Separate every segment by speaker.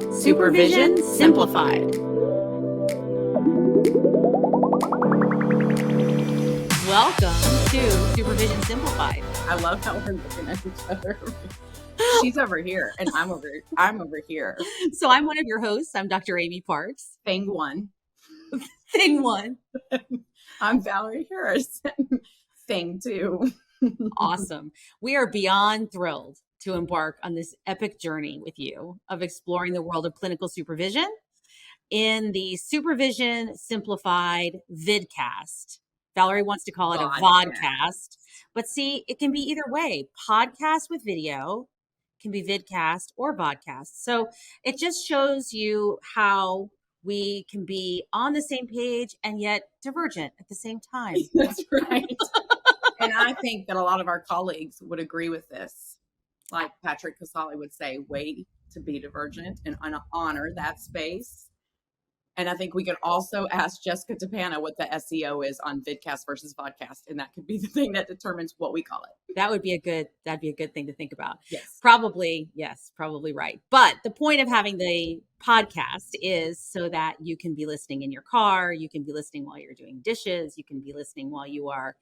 Speaker 1: Supervision Simplified. Welcome to Supervision Simplified.
Speaker 2: I love how we're looking at each other. She's over here and I'm over here.
Speaker 1: So I'm one of your hosts. I'm Dr. Amy Parks.
Speaker 2: Thing one. I'm Valarie Harris. Thing two.
Speaker 1: Awesome. We are beyond thrilled to embark on this epic journey with you of exploring the world of clinical supervision in the Supervision Simplified vidcast. Valarie wants to call it a vodcast, but see, it can be either way. Podcast with video can be vidcast or vodcast. So it just shows you how we can be on the same page and yet divergent at the same time.
Speaker 2: That's right. And I think that a lot of our colleagues would agree with this. Like Patrick Casale would say, way to be divergent and honor that space. And I think we could also ask Jessica Tapana what the SEO is on vidcast versus vodcast. And that could be the thing that determines what we call it.
Speaker 1: That'd be a good thing to think about.
Speaker 2: Yes.
Speaker 1: Probably right. But the point of having the podcast is so that you can be listening in your car, you can be listening while you're doing dishes, you can be listening while you are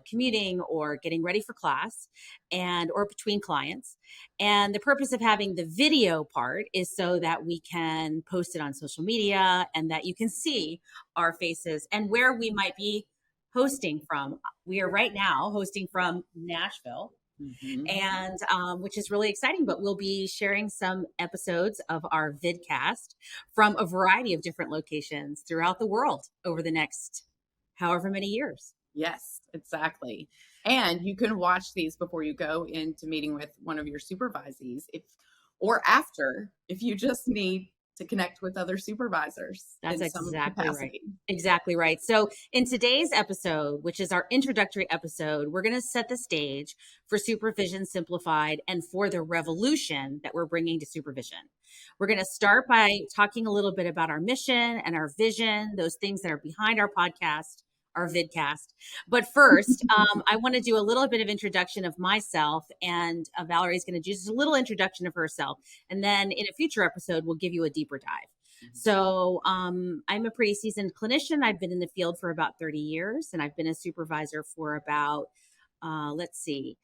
Speaker 1: commuting or getting ready for class or between clients. And the purpose of having the video part is so that we can post it on social media and that you can see our faces and where we might be hosting from. We are right now hosting from Nashville. Mm-hmm. And which is really exciting, but we'll be sharing some episodes of our vidcast from a variety of different locations throughout the world over the next however many years.
Speaker 2: Yes, exactly. And you can watch these before you go into meeting with one of your supervisees or after, if you just need to connect with other supervisors.
Speaker 1: That's exactly right. So in today's episode, which is our introductory episode, we're going to set the stage for Supervision Simplified and for the revolution that we're bringing to supervision. We're going to start by talking a little bit about our mission and our vision, those things that are behind our podcast, our vidcast. But first, I want to do a little bit of introduction of myself, and Valarie is going to do just a little introduction of herself. And then in a future episode, we'll give you a deeper dive. So I'm a pretty seasoned clinician. I've been in the field for about 30 years, and I've been a supervisor for about, probably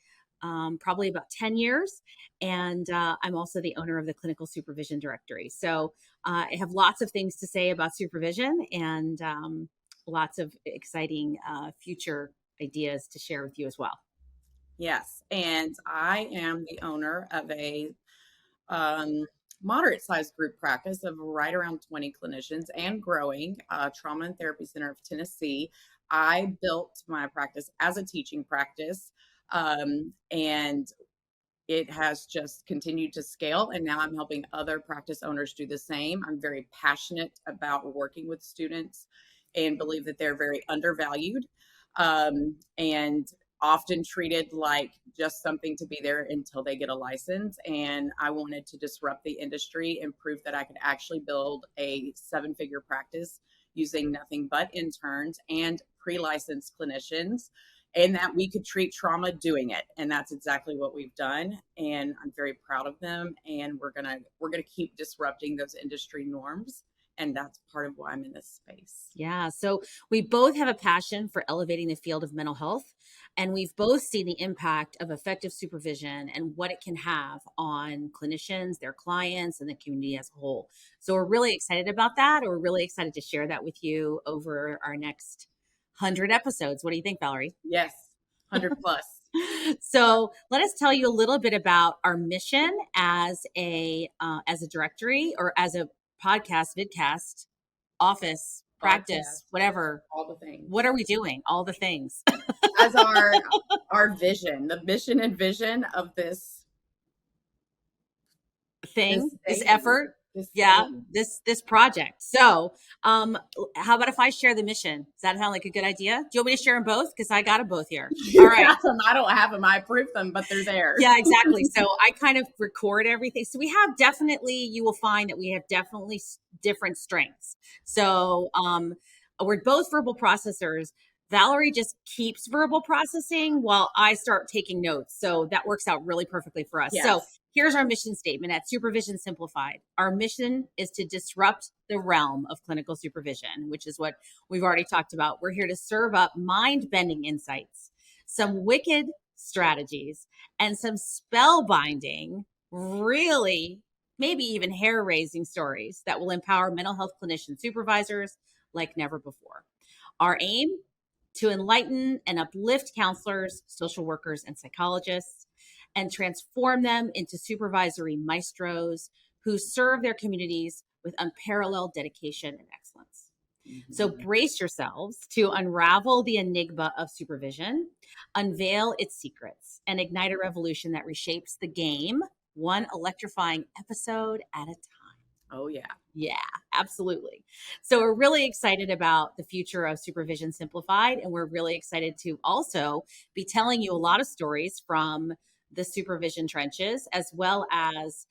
Speaker 1: about 10 years. And I'm also the owner of the Clinical Supervision Directory. So I have lots of things to say about supervision and lots of exciting future ideas to share with you as well.
Speaker 2: Yes. And I am the owner of a moderate-sized group practice of right around 20 clinicians and growing, Trauma and Therapy Center of Tennessee. I built my practice as a teaching practice, and it has just continued to scale. And now I'm helping other practice owners do the same. I'm very passionate about working with students and believe that they're very undervalued and often treated like just something to be there until they get a license. And I wanted to disrupt the industry and prove that I could actually build a 7-figure practice using nothing but interns and pre-licensed clinicians, and that we could treat trauma doing it. And that's exactly what we've done. And I'm very proud of them. And we're gonna keep disrupting those industry norms. And that's part of why I'm in this space.
Speaker 1: Yeah. So we both have a passion for elevating the field of mental health. And we've both seen the impact of effective supervision and what it can have on clinicians, their clients, and the community as a whole. So we're really excited about that. We're really excited to share that with you over our next 100 episodes. What do you think, Valarie?
Speaker 2: Yes, 100 plus.
Speaker 1: So let us tell you a little bit about our mission as a directory or as a podcast, vidcast, office, practice, whatever.
Speaker 2: All the things.
Speaker 1: What are we doing? All the things.
Speaker 2: As our vision, the mission and vision of this
Speaker 1: thing, this effort. This project. So how about if I share the mission? Does that sound like a good idea? Do you want me to share them both? Because I got them both here.
Speaker 2: All right. I don't have them. I approved them, but they're there.
Speaker 1: Yeah, exactly. So I kind of record everything. So you will find that we have definitely different strengths. So we're both verbal processors. Valarie just keeps verbal processing while I start taking notes. So that works out really perfectly for us.
Speaker 2: Yes.
Speaker 1: So here's our mission statement at Supervision Simplified. Our mission is to disrupt the realm of clinical supervision, which is what we've already talked about. We're here to serve up mind-bending insights, some wicked strategies, and some spellbinding, really, maybe even hair-raising stories that will empower mental health clinician supervisors like never before. Our aim, to enlighten and uplift counselors, social workers, and psychologists, and transform them into supervisory maestros who serve their communities with unparalleled dedication and excellence. So brace yourselves to unravel the enigma of supervision, unveil its secrets, and ignite a revolution that reshapes the game, one electrifying episode at a time.
Speaker 2: Oh, yeah.
Speaker 1: Yeah, absolutely. So we're really excited about the future of Supervision Simplified, and we're really excited to also be telling you a lot of stories from the supervision trenches, as well as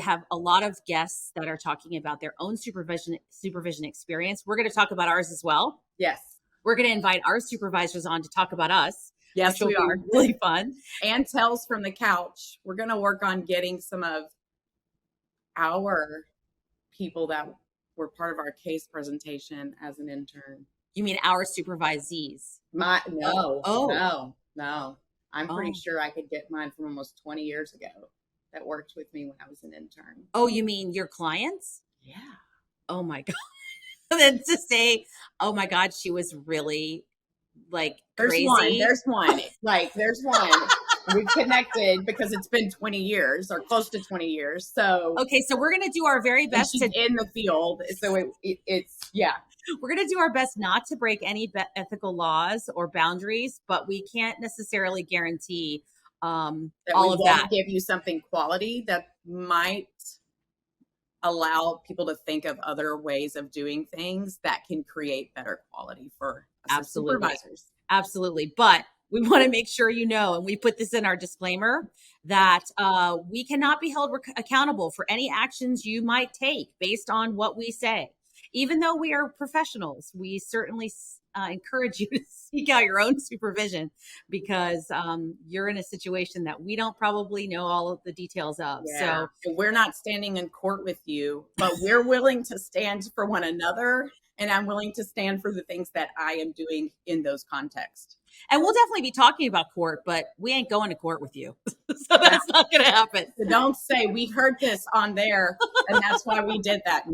Speaker 1: have a lot of guests that are talking about their own supervision experience. We're going to talk about ours as well.
Speaker 2: Yes.
Speaker 1: We're going to invite our supervisors on to talk about us.
Speaker 2: Yes, we are.
Speaker 1: Really fun.
Speaker 2: And Tells from the Couch. We're going to work on getting some of our people that were part of our case presentation as an intern.
Speaker 1: You mean our supervisees?
Speaker 2: No. I'm pretty sure I could get mine from almost 20 years ago that worked with me when I was an intern.
Speaker 1: Oh, you mean your clients?
Speaker 2: Yeah.
Speaker 1: Oh my God. Then to say, oh my God, she was really like crazy.
Speaker 2: There's one. We've connected because it's been 20 years or close to 20 years. So
Speaker 1: okay, so we're gonna do our very best
Speaker 2: she's in the field. So it's
Speaker 1: we're gonna do our best not to break any ethical laws or boundaries, but we can't necessarily guarantee
Speaker 2: that
Speaker 1: all of that.
Speaker 2: Give you something quality that might allow people to think of other ways of doing things that can create better quality for us supervisors.
Speaker 1: Absolutely. But we want to make sure you know, and we put this in our disclaimer, that we cannot be held accountable for any actions you might take based on what we say. Even though we are professionals, we certainly encourage you to seek out your own supervision because you're in a situation that we don't probably know all of the details of.
Speaker 2: Yeah. So we're not standing in court with you, but we're willing to stand for one another. And I'm willing to stand for the things that I am doing in those contexts.
Speaker 1: And we'll definitely be talking about court, but we ain't going to court with you. So that's not going to happen.
Speaker 2: So don't say we heard this on there and that's why we did that.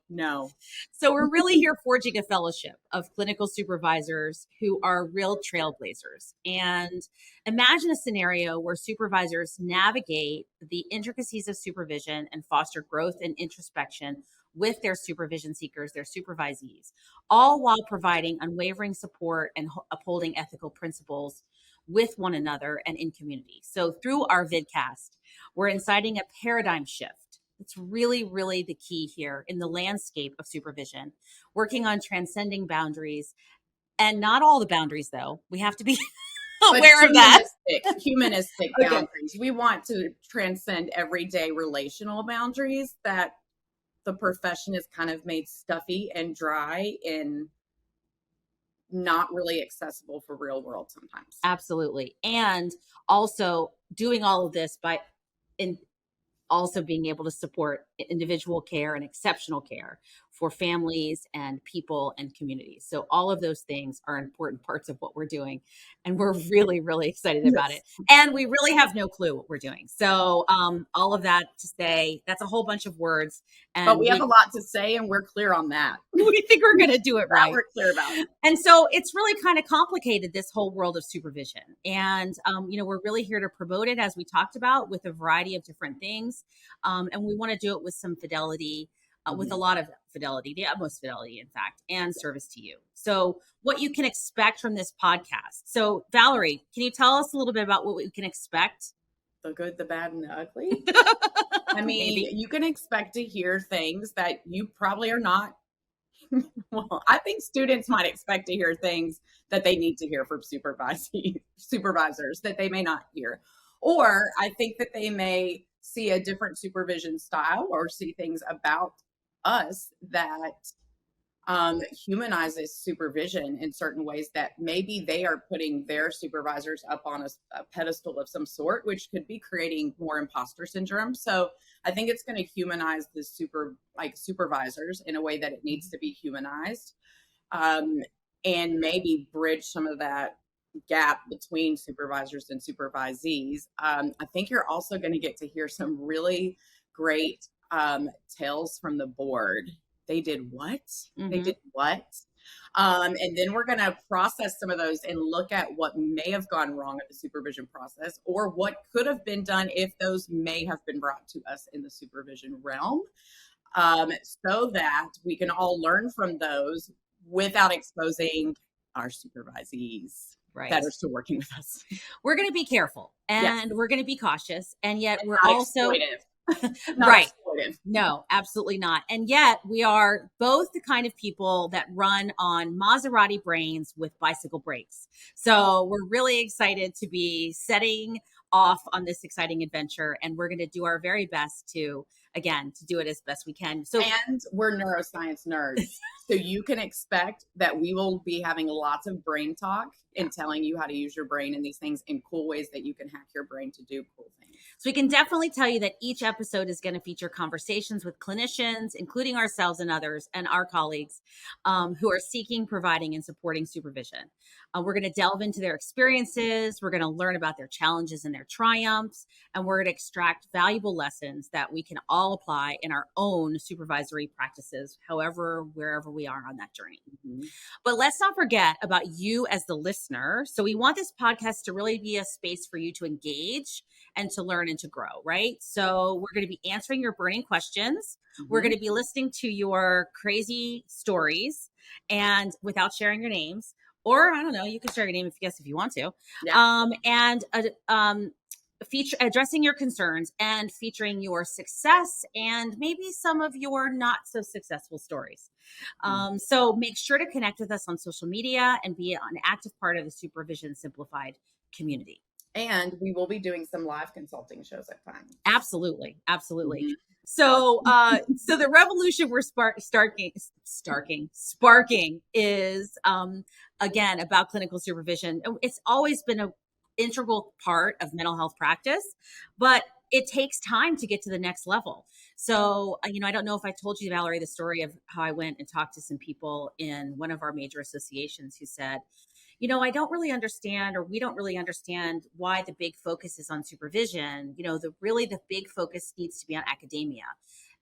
Speaker 2: No.
Speaker 1: So we're really here forging a fellowship of clinical supervisors who are real trailblazers. And imagine a scenario where supervisors navigate the intricacies of supervision and foster growth and introspection with their supervision seekers, their supervisees, all while providing unwavering support and upholding ethical principles with one another and in community. So through our vidcast, we're inciting a paradigm shift. It's really, really the key here in the landscape of supervision, working on transcending boundaries, and not all the boundaries, though. We have to be aware of that.
Speaker 2: Humanistic boundaries. We want to transcend everyday relational boundaries that the profession is kind of made stuffy and dry and not really accessible for real world sometimes.
Speaker 1: Absolutely. And also doing all of this by also being able to support individual care and exceptional care for families and people and communities. So all of those things are important parts of what we're doing. And we're really, really excited about it. And we really have no clue what we're doing. So all of that to say, that's a whole bunch of words.
Speaker 2: But we have a lot to say and we're clear on that.
Speaker 1: We think we're going to do it right.
Speaker 2: We're clear about it.
Speaker 1: And so it's really kind of complicated, this whole world of supervision. And, we're really here to promote it, as we talked about, with a variety of different things. And we want to do it with some fidelity, with a lot of fidelity, the utmost fidelity, in fact, and service to you. So what you can expect from this podcast. So Valarie, can you tell us a little bit about what we can expect?
Speaker 2: The good, the bad, and the ugly. I mean, you can expect to hear things that you probably are not. Well, I think students might expect to hear things that they need to hear from supervisors that they may not hear. Or I think that they may see a different supervision style or see things about us that humanizes supervision in certain ways that maybe they are putting their supervisors up on a pedestal of some sort, which could be creating more imposter syndrome. So I think it's going to humanize the supervisors in a way that it needs to be humanized, um, and maybe bridge some of that gap between supervisors and supervisees. I think you're also going to get to hear some really great tales from the board. They did what? They did what? And then we're going to process some of those and look at what may have gone wrong at the supervision process, or what could have been done if those may have been brought to us in the supervision realm, so that we can all learn from those without exposing our supervisees that are still working with us.
Speaker 1: We're going to be careful, and we're going to be cautious, and yet we're
Speaker 2: not
Speaker 1: also
Speaker 2: not
Speaker 1: right.
Speaker 2: exploitive.
Speaker 1: No, absolutely not. And yet we are both the kind of people that run on Maserati brains with bicycle brakes. So we're really excited to be setting off on this exciting adventure, and we're going to do our very best to, again, to do it as best we can. So,
Speaker 2: and we're neuroscience nerds. So you can expect that we will be having lots of brain talk and telling you how to use your brain in these things in cool ways that you can hack your brain to do cool things.
Speaker 1: So we can definitely tell you that each episode is going to feature conversations with clinicians, including ourselves and others and our colleagues, who are seeking, providing, and supporting supervision. We're going to delve into their experiences. We're going to learn about their challenges and their triumphs, and we're going to extract valuable lessons that we can all apply in our own supervisory practices, wherever we are on that journey. But let's not forget about you as the listener. So we want this podcast to really be a space for you to engage and to learn and to grow, right? So we're going to be answering your burning questions. We're going to be listening to your crazy stories, and without sharing your names, or I don't know, you can share your name if you want to. Feature addressing your concerns and featuring your success and maybe some of your not so successful stories. So make sure to connect with us on social media and be an active part of the Supervision Simplified community.
Speaker 2: And we will be doing some live consulting shows at times.
Speaker 1: Absolutely. So, so the revolution we're sparking is, again, about clinical supervision. It's always been an integral part of mental health practice, but it takes time to get to the next level. So, I don't know if I told you, Valarie, the story of how I went and talked to some people in one of our major associations who said, I don't really understand, or we don't really understand why the big focus is on supervision. The big focus needs to be on academia.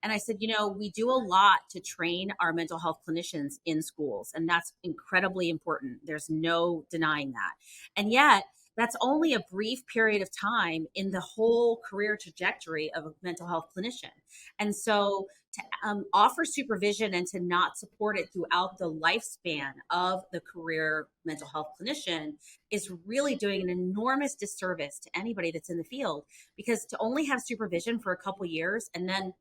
Speaker 1: And I said, we do a lot to train our mental health clinicians in schools, and that's incredibly important. There's no denying that. And yet, that's only a brief period of time in the whole career trajectory of a mental health clinician. And so to offer supervision and to not support it throughout the lifespan of the career mental health clinician is really doing an enormous disservice to anybody that's in the field, because to only have supervision for a couple years and then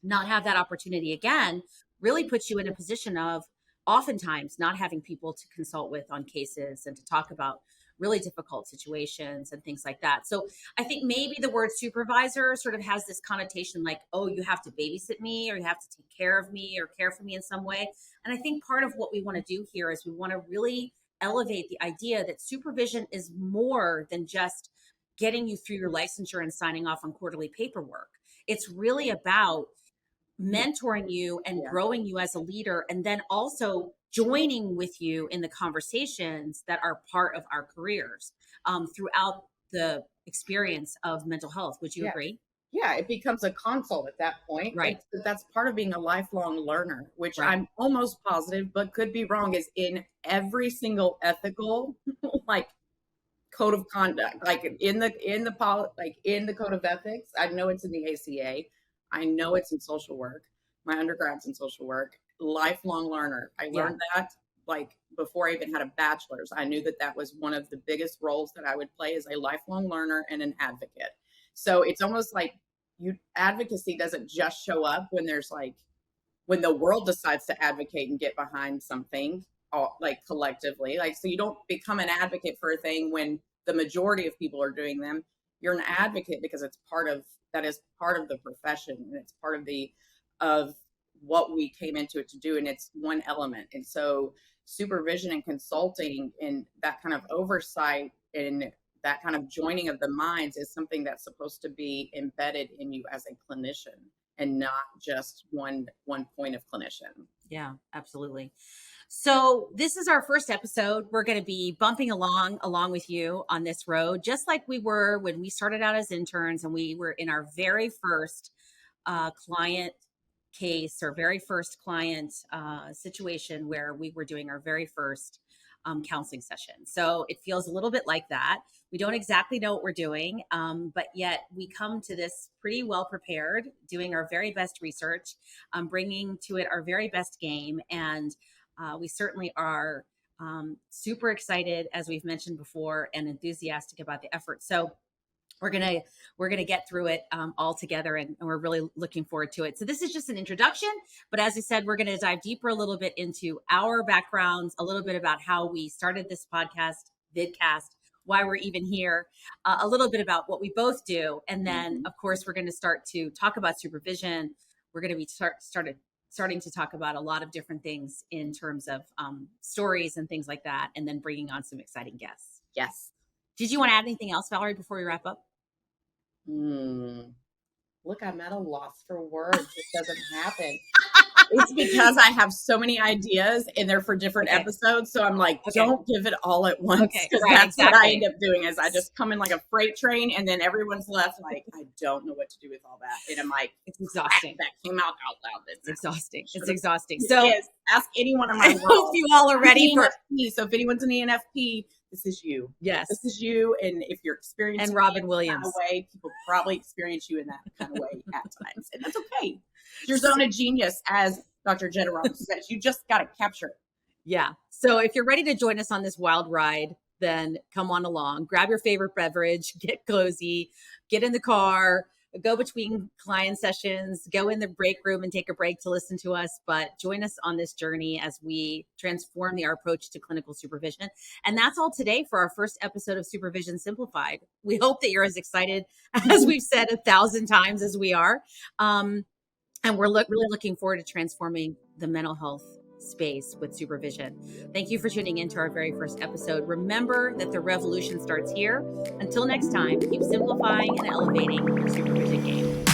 Speaker 1: not have that opportunity again really puts you in a position of oftentimes not having people to consult with on cases and to talk about really difficult situations and things like that. So I think maybe the word supervisor sort of has this connotation like, oh, you have to babysit me, or you have to take care of me or care for me in some way. And I think part of what we want to do here is we want to really elevate the idea that supervision is more than just getting you through your licensure and signing off on quarterly paperwork. It's really about mentoring you and growing you as a leader, and then also joining with you in the conversations that are part of our careers throughout the experience of mental health. Would you agree?
Speaker 2: Yeah, it becomes a consult at that point.
Speaker 1: Right.
Speaker 2: That's part of being a lifelong learner, which I'm almost positive, but could be wrong, is in every single ethical code of conduct, in the code of ethics. I know it's in the ACA. I know it's in social work. My undergrad's in social work. Lifelong learner. I learned that before I even had a bachelor's. I knew that was one of the biggest roles that I would play as a lifelong learner and an advocate. So it's almost like advocacy doesn't just show up when when the world decides to advocate and get behind something, collectively. So you don't become an advocate for a thing when the majority of people are doing them. You're an advocate because that is part of the profession, and it's part of what we came into it to do, and it's one element. And so supervision and consulting and that kind of oversight and that kind of joining of the minds is something that's supposed to be embedded in you as a clinician and not just one point of clinician.
Speaker 1: Yeah, absolutely. So this is our first episode. We're going to be bumping along with you on this road, just like we were when we started out as interns and we were in our very first client case or very first client situation where we were doing our very first counseling session. So it feels a little bit like that. We don't exactly know what we're doing, but yet we come to this pretty well prepared, doing our very best research, bringing to it our very best game. And we certainly are super excited, as we've mentioned before, and enthusiastic about the effort. So we're gonna get through it all together, and we're really looking forward to it. So this is just an introduction, but as I said, we're gonna dive deeper a little bit into our backgrounds, a little bit about how we started this podcast, vidcast, why we're even here, a little bit about what we both do, and then of course we're going to start to talk about supervision. We're going to be starting to talk about a lot of different things in terms of stories and things like that, and then bringing on some exciting guests.
Speaker 2: Yes.
Speaker 1: Did you want to add anything else, Valerie, before we wrap up?
Speaker 2: Look, I'm at a loss for words. It doesn't happen. It's because I have so many ideas and they're for different episodes. So I'm like, don't give it all at once. Because that's what I end up doing is I just come in like a freight train and then everyone's left like, I don't know what to do with all that. And I'm like,
Speaker 1: it's exhausting.
Speaker 2: That came out loud.
Speaker 1: It's exhausting. It's exhausting. So
Speaker 2: yes, ask anyone in my
Speaker 1: I hope you all are ready for
Speaker 2: ENFP. So if anyone's an ENFP, this is you.
Speaker 1: Yes.
Speaker 2: This is you. And if you're experiencing
Speaker 1: and Robin Williams
Speaker 2: that way, people probably experience you in that kind of way at times. And that's okay. Your zone of genius, as Dr. Jenna Robbins says, you just got to capture it.
Speaker 1: Yeah. So if you're ready to join us on this wild ride, then come on along, grab your favorite beverage, get cozy, get in the car, go between client sessions, go in the break room and take a break to listen to us, but join us on this journey as we transform our approach to clinical supervision. And that's all today for our first episode of Supervision Simplified. We hope that you're as excited, as we've said 1,000 times, as we are. And we're really looking forward to transforming the mental health space with supervision. Thank you for tuning in to our very first episode. Remember that the revolution starts here. Until next time, keep simplifying and elevating your supervision game.